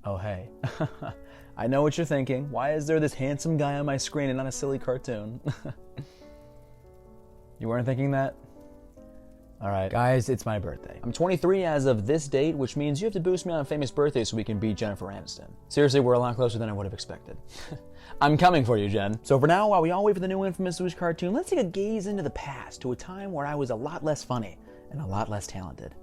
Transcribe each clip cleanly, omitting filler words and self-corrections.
Oh, hey. I know what you're thinking. Why is there this handsome guy on my screen and not a silly cartoon? You weren't thinking that? Alright, guys, it's my birthday. I'm 23 as of this date, which means you have to boost me on a famous birthday so we can beat Jennifer Aniston. Seriously, we're a lot closer than I would have expected. I'm coming for you, Jen. So for now, while we all wait for the new infamous Swoosh cartoon, let's take a gaze into the past to a time where I was a lot less funny and a lot less talented.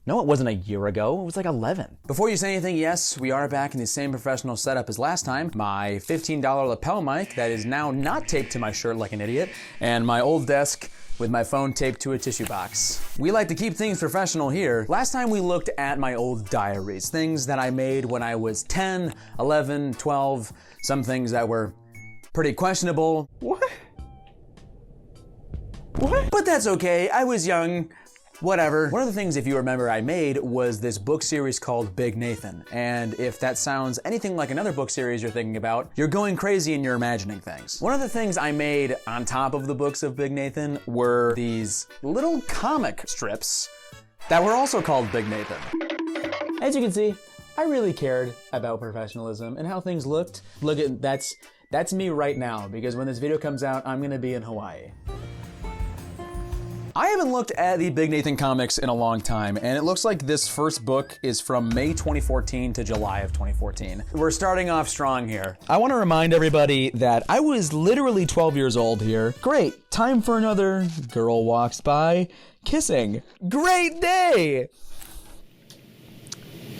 No, it wasn't a year ago. It was like 11. Before you say anything, yes, we are back in the same professional setup as last time. My $15 lapel mic that is now not taped to my shirt like an idiot, and my old desk with my phone taped to a tissue box. We like to keep things professional here. Last time we looked at my old diaries, things that I made when I was 10, 11, 12, some things that were pretty questionable. What? But that's okay, I was young. Whatever. One of the things, if you remember, I made was this book series called Big Nathan. And if that sounds anything like another book series you're thinking about, you're going crazy and you're imagining things. One of the things I made on top of the books of Big Nathan were these little comic strips that were also called Big Nathan. As you can see, I really cared about professionalism and how things looked. Look at, that's me right now, because when this video comes out, I'm gonna be in Hawaii. I haven't looked at the Big Nathan comics in a long time, and it looks like this first book is from May 2014 to July of 2014. We're starting off strong here. I want to remind everybody that I was literally 12 years old here. Great, time for another girl walks by, kissing. Great day!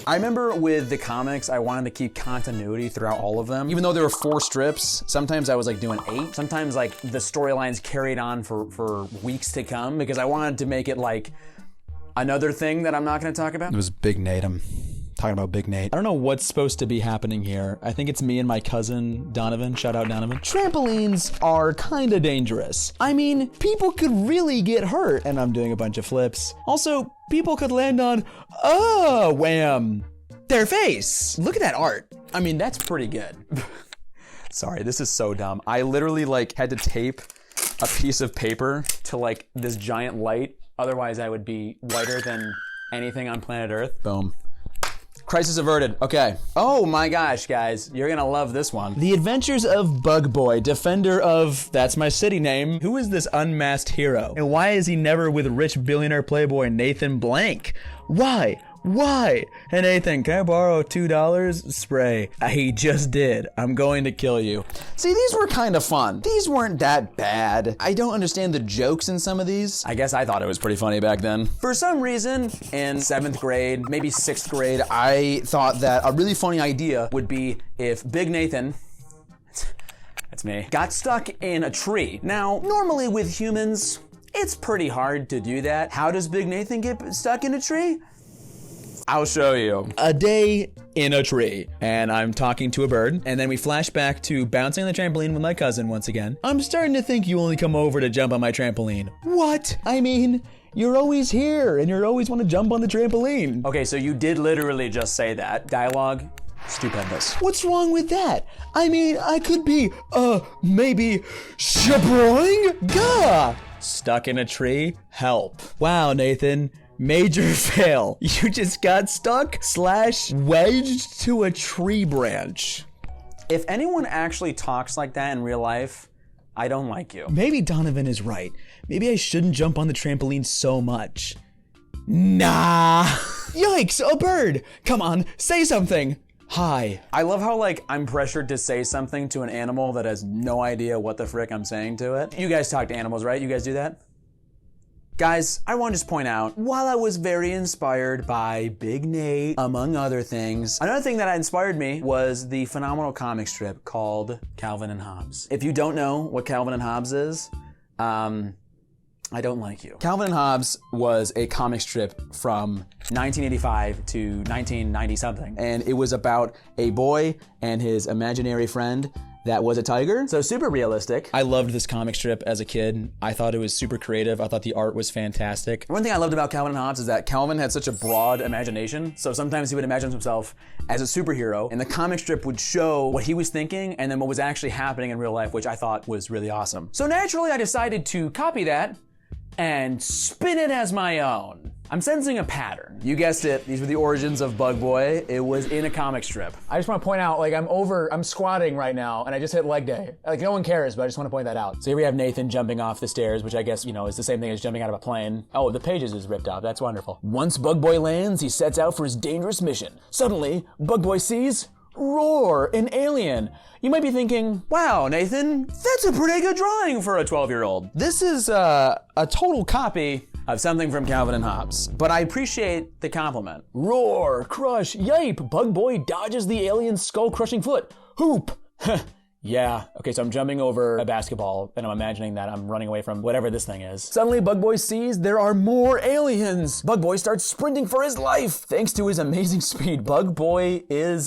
I remember with the comics, I wanted to keep continuity throughout all of them. Even though there were 4 strips, sometimes I was like doing 8. Sometimes like the storylines carried on for weeks to come because I wanted to make it like another thing that I'm not gonna talk about. It was Big Nate. I'm talking about Big Nate. I don't know what's supposed to be happening here. I think it's me and my cousin, Donovan. Shout out Donovan. Trampolines are kinda dangerous. I mean, people could really get hurt. And I'm doing a bunch of flips. Also, people could land on, oh, wham, their face. Look at that art. I mean, that's pretty good. Sorry, this is so dumb. I literally like had to tape a piece of paper to like this giant light. Otherwise I would be whiter than anything on planet Earth. Boom. Crisis averted. Okay. Oh my gosh, guys. You're gonna love this one. The Adventures of Bug Boy, defender of, that's my city name. Who is this unmasked hero? And why is he never with rich billionaire playboy Nathan Blank? Why? Why? Hey Nathan, can I borrow $2? Spray. He just did. I'm going to kill you. See, these were kind of fun. These weren't that bad. I don't understand the jokes in some of these. I guess I thought it was pretty funny back then. For some reason, in 7th grade, maybe 6th grade, I thought that a really funny idea would be if Big Nathan, that's me, got stuck in a tree. Now, normally with humans, it's pretty hard to do that. How does Big Nathan get stuck in a tree? I'll show you. A day in a tree. And I'm talking to a bird, and then we flash back to bouncing on the trampoline with my cousin once again. I'm starting to think you only come over to jump on my trampoline. What? I mean, you're always here, and you always want to jump on the trampoline. Okay, so you did literally just say that. Dialogue, stupendous. What's wrong with that? I mean, I could be, maybe shabroing? Gah! Stuck in a tree? Help. Wow, Nathan. Major fail. You just got stuck / wedged to a tree branch. If anyone actually talks like that in real life, I don't like you. Maybe Donovan is right. Maybe I shouldn't jump on the trampoline so much. Nah. Yikes, a bird. Come on, say something. Hi. I love how like I'm pressured to say something to an animal that has no idea what the frick I'm saying to it. You guys talk to animals, right? You guys do that? Guys, I want to just point out, while I was very inspired by Big Nate, among other things, another thing that inspired me was the phenomenal comic strip called Calvin and Hobbes. If you don't know what Calvin and Hobbes is, I don't like you. Calvin and Hobbes was a comic strip from 1985 to 1990 something, and it was about a boy and his imaginary friend that was a tiger. So super realistic. I loved this comic strip as a kid. I thought it was super creative. I thought the art was fantastic. One thing I loved about Calvin and Hobbes is that Calvin had such a broad imagination. So sometimes he would imagine himself as a superhero, and the comic strip would show what he was thinking and then what was actually happening in real life, which I thought was really awesome. So naturally I decided to copy that and spin it as my own. I'm sensing a pattern. You guessed it, these were the origins of Bug Boy. It was in a comic strip. I just want to point out, like, I'm squatting right now, and I just hit leg day. Like, no one cares, but I just want to point that out. So here we have Nathan jumping off the stairs, which I guess, you know, is the same thing as jumping out of a plane. Oh, the pages is ripped off. That's wonderful. Once Bug Boy lands, he sets out for his dangerous mission. Suddenly, Bug Boy sees Roar, an alien. You might be thinking, wow, Nathan, that's a pretty good drawing for a 12-year-old. This is a total copy of something from Calvin and Hobbes, but I appreciate the compliment. Roar, crush, yipe, Bug Boy dodges the alien's skull-crushing foot. Hoop. Yeah, okay, so I'm jumping over a basketball and I'm imagining that I'm running away from whatever this thing is. Suddenly, Bug Boy sees there are more aliens. Bug Boy starts sprinting for his life. Thanks to his amazing speed, Bug Boy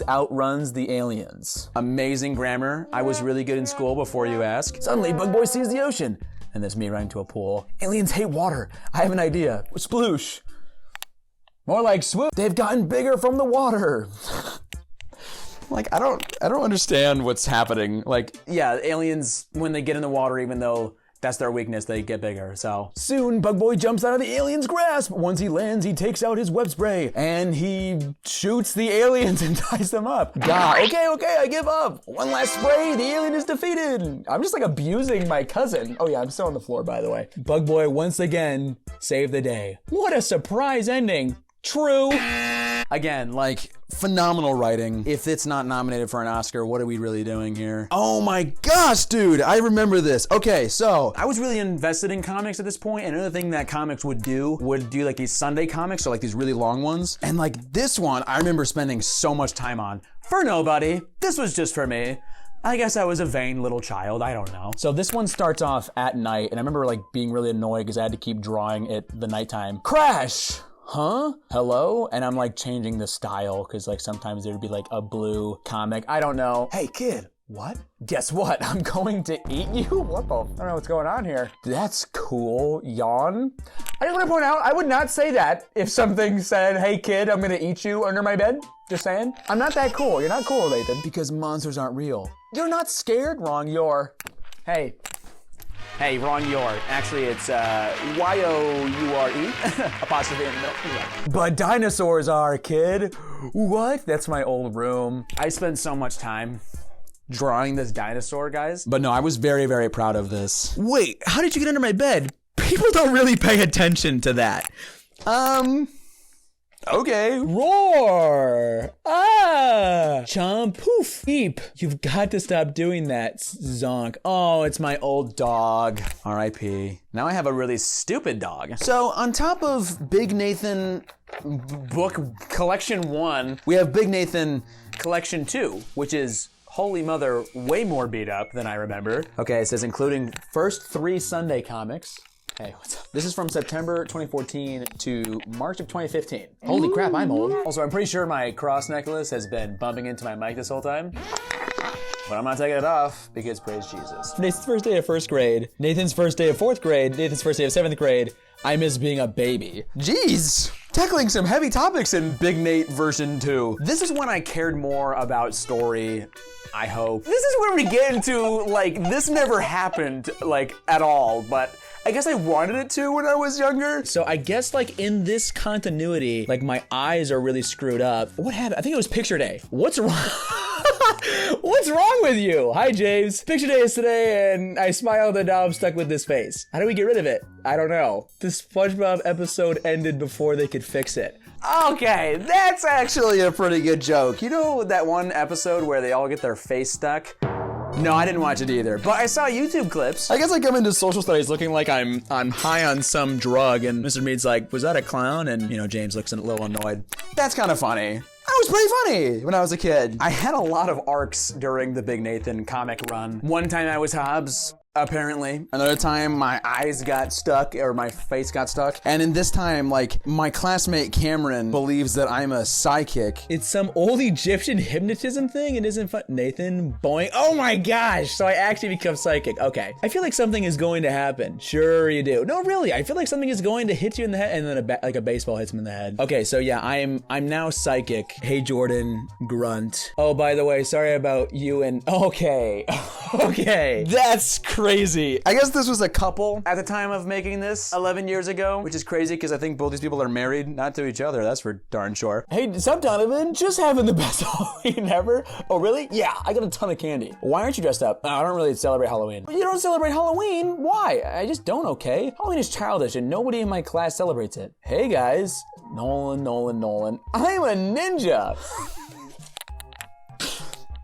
outruns the aliens. Amazing grammar. I was really good in school before you ask. Suddenly, Bug Boy sees the ocean. And there's me running to a pool. Aliens hate water. I have an idea. Sploosh. More like swoosh. They've gotten bigger from the water. Like, I don't understand what's happening. Like, yeah, aliens, when they get in the water, even though that's their weakness, they get bigger, so. Soon, Bug Boy jumps out of the alien's grasp. Once he lands, he takes out his web spray and he shoots the aliens and ties them up. God, okay, I give up. One last spray, the alien is defeated. I'm just like abusing my cousin. Oh yeah, I'm still on the floor, by the way. Bug Boy once again saved the day. What a surprise ending. True. Again, like, phenomenal writing. If it's not nominated for an Oscar, what are we really doing here? Oh my gosh, dude, I remember this. Okay, so I was really invested in comics at this point, and another thing that comics would do like these Sunday comics, so like these really long ones. And like this one, I remember spending so much time on. For nobody. This was just for me. I guess I was a vain little child, I don't know. So this one starts off at night, and I remember like being really annoyed because I had to keep drawing it the nighttime. Crash! Huh? Hello? And I'm like changing the style because like sometimes there'd be like a blue comic. I don't know. Hey kid, what? Guess what? I'm going to eat you? What the? I don't know what's going on here. That's cool. Yawn. I just want to point out, I would not say that if something said, hey kid, I'm gonna eat you under my bed. Just saying. I'm not that cool. You're not cool, Nathan. Because monsters aren't real. You're not scared? Wrong, you're. Hey. Hey, wrong your. Actually, it's Y-O-U-R-E, apostrophe in the middle. But dinosaurs are, kid. What? That's my old room. I spent so much time drawing this dinosaur, guys. But no, I was very, very proud of this. Wait, how did you get under my bed? People don't really pay attention to that. Okay. Roar! Ah! Chomp, poof, beep. You've got to stop doing that, zonk. Oh, it's my old dog. R.I.P. Now I have a really stupid dog. So on top of Big Nathan book collection 1, we have Big Nathan collection 2, which is, holy mother, way more beat up than I remember. Okay, it says including first 3 Sunday comics. Hey, what's up? This is from September 2014 to March of 2015. Holy crap, I'm old. Also, I'm pretty sure my cross necklace has been bumping into my mic this whole time. But I'm not taking it off because praise Jesus. Nathan's first day of 1st grade, Nathan's first day of 4th grade, Nathan's first day of 7th grade. I miss being a baby. Jeez, tackling some heavy topics in Big Nate version 2. This is when I cared more about story, I hope. This is where we get into, like, this never happened, like, at all, but I guess I wanted it to when I was younger. So I guess like in this continuity, like my eyes are really screwed up. What happened? I think it was picture day. What's wrong? What's wrong with you? Hi, James. Picture day is today and I smiled and now I'm stuck with this face. How do we get rid of it? I don't know. The SpongeBob episode ended before they could fix it. Okay, that's actually a pretty good joke. You know that one episode where they all get their face stuck? No, I didn't watch it either, but I saw YouTube clips. I guess I come into social studies looking like I'm high on some drug, and Mr. Mead's like, was that a clown? And, you know, James looks a little annoyed. That's kind of funny. I was pretty funny when I was a kid. I had a lot of arcs during the Big Nathan comic run. One time I was Hobbes, apparently. Another time my eyes got stuck, or my face got stuck. And in this time, like, my classmate Cameron believes that I'm a psychic. It's some old Egyptian hypnotism thing? It isn't fun. Nathan, boing. Oh my gosh, so I actually become psychic. Okay. I feel like something is going to happen. Sure you do. No, really, I feel like something is going to hit you in the head, and then like a baseball hits him in the head. Okay, so yeah, I'm now psychic. Hey Jordan, grunt. Oh, by the way, sorry about you and, okay. Okay. That's crazy. crazy. I guess this was a couple at the time of making this 11 years ago, which is crazy because I think both these people are married, not to each other, that's for darn sure. Hey, what's up, Donovan? Just having the best Halloween ever. Oh, really? Yeah, I got a ton of candy. Why aren't you dressed up? I don't really celebrate Halloween. You don't celebrate Halloween? Why? I just don't, okay? Halloween is childish and nobody in my class celebrates it. Hey guys, Nolan. I'm a ninja.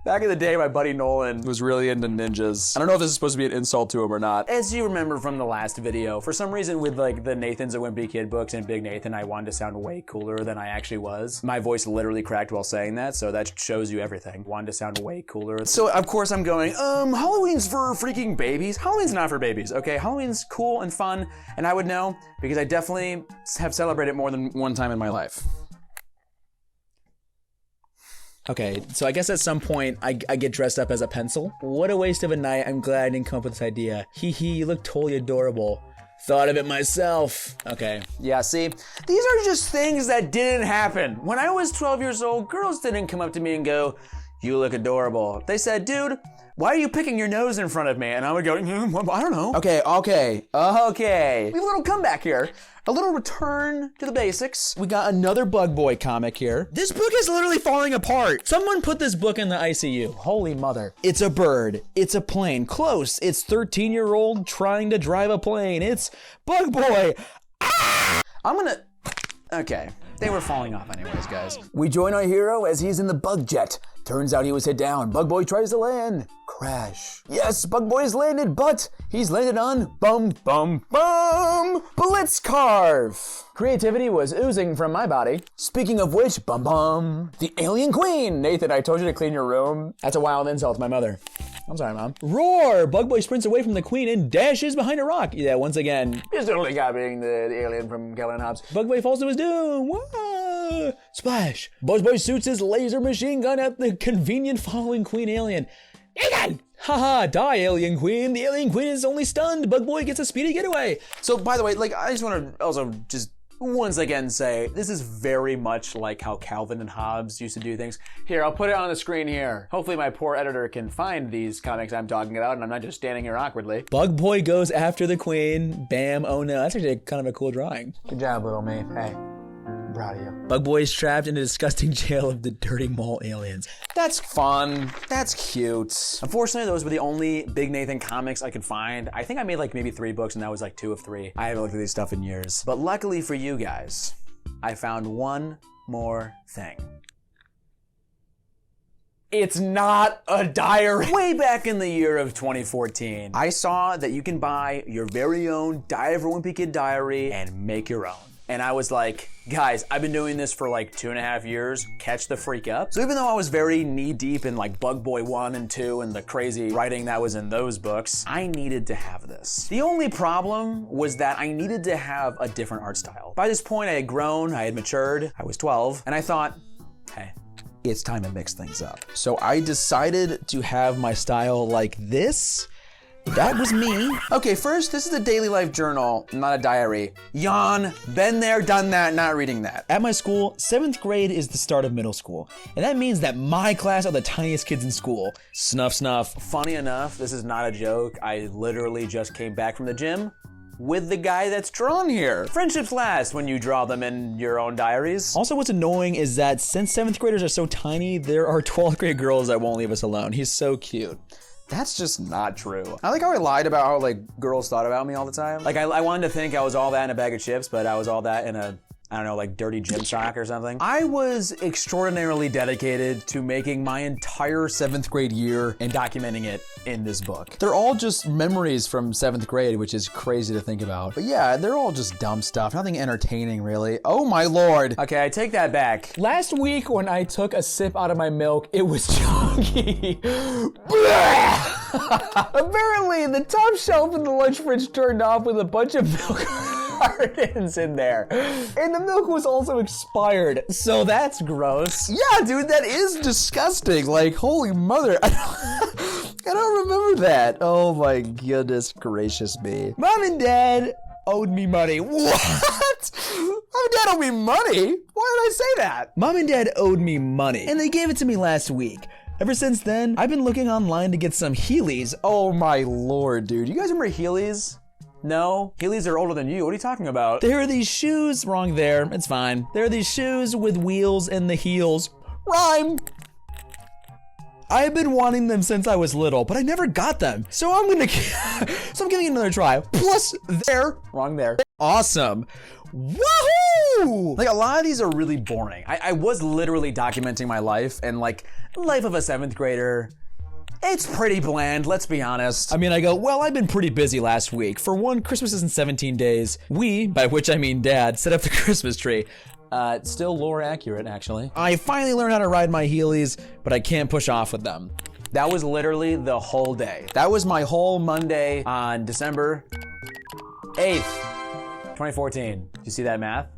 Back in the day, my buddy Nolan was really into ninjas. I don't know if this is supposed to be an insult to him or not. As you remember from the last video, for some reason with like the Nathan's a Wimpy Kid books and Big Nathan, I wanted to sound way cooler than I actually was. My voice literally cracked while saying that, so that shows you everything. Wanted to sound way cooler. So of course I'm going, Halloween's for freaking babies. Halloween's not for babies, okay? Halloween's cool and fun, and I would know because I definitely have celebrated more than one time in my life. Okay, so I guess at some point I get dressed up as a pencil. What a waste of a night. I'm glad I didn't come up with this idea. Hee hee, you look totally adorable. Thought of it myself. Okay. Yeah, see, these are just things that didn't happen. When I was 12 years old, girls didn't come up to me and go, you look adorable. They said, dude, why are you picking your nose in front of me? And I would go, I don't know. Okay. We have a little comeback here. A little return to the basics. We got another Bug Boy comic here. This book is literally falling apart. Someone put this book in the ICU. Holy mother. It's a bird. It's a plane. Close. It's 13-year-old trying to drive a plane. It's Bug Boy. Okay. They were falling off anyways, guys. We join our hero as he's in the bug jet. Turns out he was hit down. Bug Boy tries to land. Crash. Yes, Bug Boy's landed, but he's landed on Blitz Carve. Creativity was oozing from my body. Speaking of which, the Alien Queen. Nathan, I told you to clean your room. That's a wild insult to my mother. I'm sorry, Mom. Roar! Bug Boy sprints away from the queen and dashes behind a rock. Yeah, once again, he's totally copying the alien from Calvin and Hobbes. Bug Boy falls to his doom. Whoa! Splash! Bug Boy shoots his laser machine gun at the convenient following queen alien. Nathan! Haha, die, Alien Queen. The Alien Queen is only stunned. Bug Boy gets a speedy getaway. So, by the way, like, I just want to also just once again say, this is very much like how Calvin and Hobbes used to do things. Here, I'll put it on the screen here. Hopefully my poor editor can find these comics I'm talking about and I'm not just standing here awkwardly. Bug Boy goes after the queen. Bam, oh no, that's actually kind of a cool drawing. Good job, little me. Hey, I'm proud of you. Bug Boy is trapped in a disgusting jail of the dirty mole aliens. That's fun. That's cute. Unfortunately, those were the only Big Nathan comics I could find. I think I made like maybe 3 books and that was like 2 of 3. I haven't looked at these stuff in years. But luckily for you guys, I found one more thing. It's not a diary. Way back in the year of 2014, I saw that you can buy your very own Diary of a Wimpy Kid diary and make your own. And I was like, guys, I've been doing this for like 2.5 years. Catch the freak up. So even though I was very knee deep in like Bug Boy 1 and 2 and the crazy writing that was in those books, I needed to have this. The only problem was that I needed to have a different art style. By this point, I had grown, I had matured, I was 12, and I thought, hey, it's time to mix things up. So I decided to have my style like this. That was me. Okay, first, this is a daily life journal, not a diary. Yawn, been there, done that, not reading that. At my school, 7th grade is the start of middle school. And that means that my class are the tiniest kids in school. Snuff, snuff. Funny enough, this is not a joke. I literally just came back from the gym with the guy that's drawn here. Friendships last when you draw them in your own diaries. Also, what's annoying is that since 7th graders are so tiny, there are 12th grade girls that won't leave us alone. He's so cute. That's just not true. I like how I lied about how like girls thought about me all the time. Like I wanted to think I was all that in a bag of chips, but I was all that in a, I don't know, like dirty gym sock or something. I was extraordinarily dedicated to making my entire 7th grade year and documenting it in this book. They're all just memories from 7th grade, which is crazy to think about. But yeah, they're all just dumb stuff. Nothing entertaining, really. Oh my Lord. Okay, I take that back. Last week when I took a sip out of my milk, it was chunky. Apparently, the top shelf in the lunch fridge turned off with a bunch of milk cartons in there. And the milk was also expired, so that's gross. Yeah, dude, that is disgusting. Like, holy mother. I don't remember that. Oh my goodness gracious me. Mom and Dad owed me money. What? Mom and Dad owed me money? Why did I say that? Mom and Dad owed me money, and they gave it to me last week. Ever since then, I've been looking online to get some Heelys. Oh my lord, dude. You guys remember Heelys? No? Heelys are older than you. What are you talking about? There are these shoes, wrong there, it's fine. There are these shoes with wheels in the heels. Rhyme! I've been wanting them since I was little, but I never got them. So I'm giving it another try. Plus, wrong there. Awesome. Woohoo! Like, a lot of these are really boring. I was literally documenting my life, and like, life of a 7th grader, it's pretty bland, let's be honest. I mean, I go, well, I've been pretty busy last week. For one, Christmas is in 17 days. We, by which I mean Dad, set up the Christmas tree. Still lore accurate, actually. I finally learned how to ride my Heelys, but I can't push off with them. That was literally the whole day. That was my whole Monday on December 8th, 2014. Did you see that math?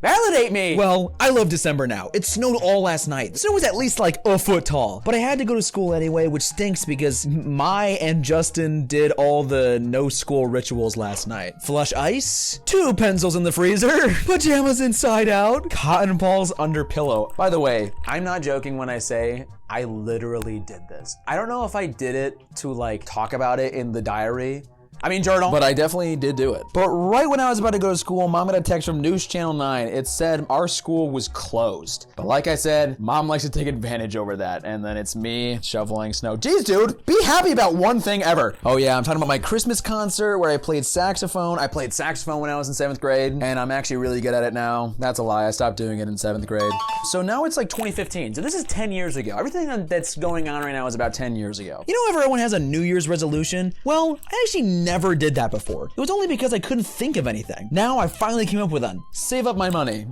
Validate me! Well, I love December now. It snowed all last night. The snow was at least like a foot tall. But I had to go to school anyway, which stinks because Mai and Justin did all the no school rituals last night. Flush ice, 2 pencils in the freezer, pajamas inside out, cotton balls under pillow. By the way, I'm not joking when I say I literally did this. I don't know if I did it to like talk about it in the diary. I mean, journal. But I definitely did do it. But right when I was about to go to school, Mom got a text from News Channel 9. It said our school was closed. But like I said, Mom likes to take advantage over that. And then it's me shoveling snow. Jeez, dude, be happy about one thing ever. Oh yeah, I'm talking about my Christmas concert where I played saxophone. I played saxophone when I was in 7th grade, and I'm actually really good at it now. That's a lie, I stopped doing it in 7th grade. So now it's like 2015. So this is 10 years ago. Everything that's going on right now is about 10 years ago. You know how everyone has a New Year's resolution? Well, I actually never did that before. It was only because I couldn't think of anything. Now I finally came up with one. Save up my money.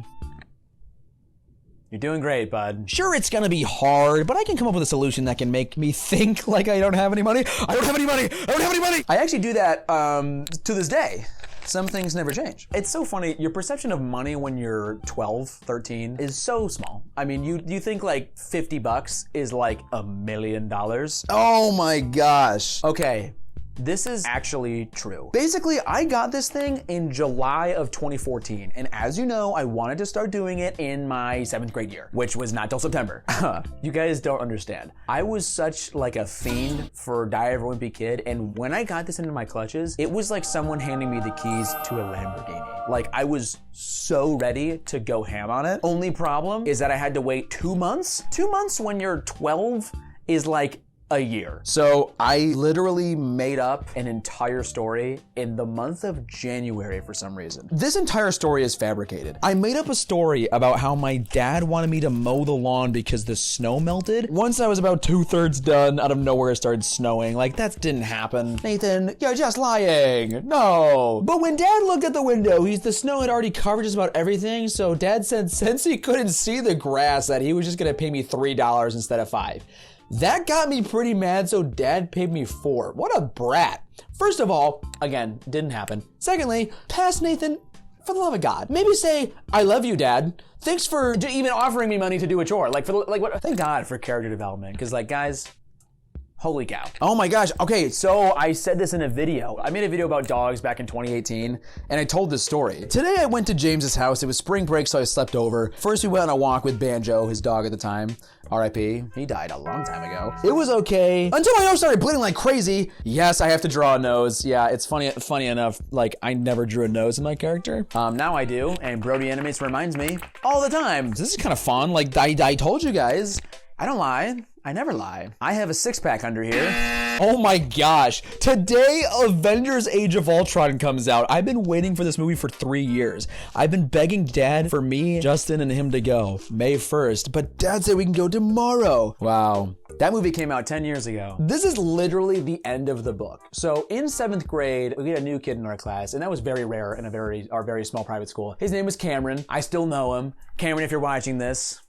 You're doing great, bud. Sure, it's gonna be hard, but I can come up with a solution that can make me think like I don't have any money. I don't have any money. I don't have any money. I actually do that to this day. Some things never change. It's so funny, your perception of money when you're 12, 13 is so small. I mean, you think like $50 is like $1 million. Oh my gosh. Okay. This is actually true. Basically, I got this thing in July of 2014, and as you know, I wanted to start doing it in my 7th grade year, which was not till September. You guys don't understand. I was such like a fiend for Diary of a Wimpy Kid, and when I got this into my clutches, it was like someone handing me the keys to a Lamborghini. Like, I was so ready to go ham on it. Only problem is that I had to wait 2 months. 2 months when you're 12 is like a year. So I literally made up an entire story in the month of January for some reason. This entire story is fabricated. I made up a story about how my dad wanted me to mow the lawn because the snow melted. Once I was about 2/3 done, out of nowhere it started snowing. Like, that didn't happen. Nathan, you're just lying. No. But when Dad looked at the window, the snow had already covered just about everything, so Dad said since he couldn't see the grass that he was just gonna pay me $3 instead of $5. That got me pretty mad, so Dad paid me $4. What a brat. First of all, again, didn't happen. Secondly, pass Nathan, for the love of God. Maybe say, I love you, Dad. Thanks for even offering me money to do a chore. Like, what? Thank God for character development, because like, guys, holy cow. Oh my gosh, okay, so I said this in a video. I made a video about dogs back in 2018, and I told this story. Today I went to James's house. It was spring break, so I slept over. First we went on a walk with Banjo, his dog at the time. R.I.P. He died a long time ago. It was okay, until my nose started bleeding like crazy. Yes, I have to draw a nose. Yeah, it's funny enough, like, I never drew a nose in my character. Now I do, and Brody Animates reminds me all the time. This is kind of fun. Like, I told you guys. I don't lie. I never lie. I have a 6-pack under here. Oh my gosh. Today, Avengers Age of Ultron comes out. I've been waiting for this movie for 3 years. I've been begging Dad for me, Justin, and him to go May 1st, but Dad said we can go tomorrow. Wow. That movie came out 10 years ago. This is literally the end of the book. So in 7th grade, we had a new kid in our class, and that was very rare in our very small private school. His name was Cameron. I still know him. Cameron, if you're watching this,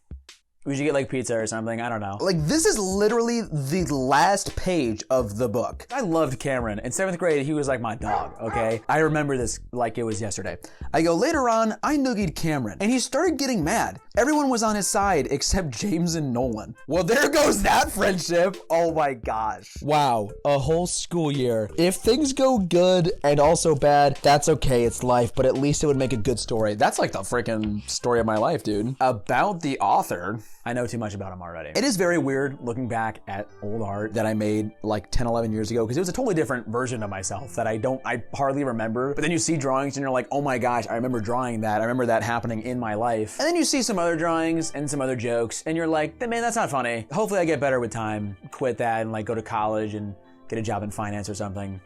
we should get like pizza or something, I don't know. Like, this is literally the last page of the book. I loved Cameron. In 7th grade, he was like my dog, okay? I remember this like it was yesterday. I go, later on, I noogied Cameron, and he started getting mad. Everyone was on his side except James and Nolan. Well, there goes that friendship. Oh my gosh. Wow, a whole school year. If things go good and also bad, that's okay, it's life, but at least it would make a good story. That's like the freaking story of my life, dude. About the author, I know too much about them already. It is very weird looking back at old art that I made like 10, 11 years ago, because it was a totally different version of myself that I hardly remember. But then you see drawings and you're like, oh my gosh, I remember drawing that. I remember that happening in my life. And then you see some other drawings and some other jokes and you're like, man, that's not funny. Hopefully I get better with time, quit that and like go to college and get a job in finance or something.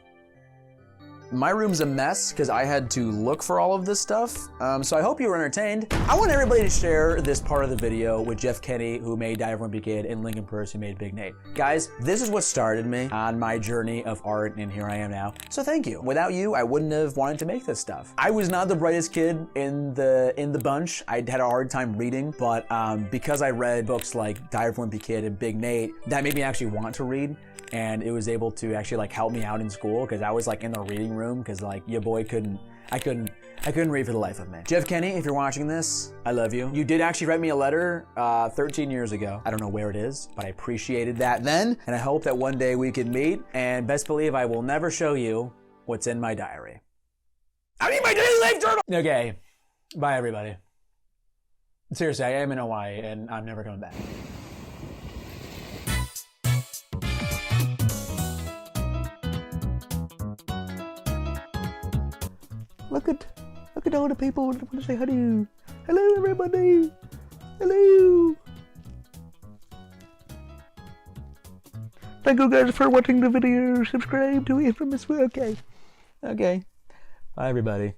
My room's a mess because I had to look for all of this stuff, so I hope you were entertained. I want everybody to share this part of the video with Jeff Kenny, who made Die Everyone Be Kid, and Lincoln Purse, who made Big Nate. Guys, this is what started me on my journey of art, and here I am now. So thank you. Without you, I wouldn't have wanted to make this stuff. I was not the brightest kid in the bunch. I had a hard time reading, but because I read books like Die Everyone Be Kid and Big Nate, that made me actually want to read. And it was able to actually like help me out in school, because I was like in the reading room, because like your boy I couldn't read for the life of me. Jeff Kenny, if you're watching this, I love you. You did actually write me a letter 13 years ago. I don't know where it is, but I appreciated that then. And I hope that one day we can meet, and best believe I will never show you what's in my diary. I need my daily life journal! Okay, bye everybody. Seriously, I am in Hawaii and I'm never coming back. Look at all the people that want to say hello. Hello, everybody. Hello. Thank you guys for watching the video. Subscribe to Infamous. Okay. Bye, everybody.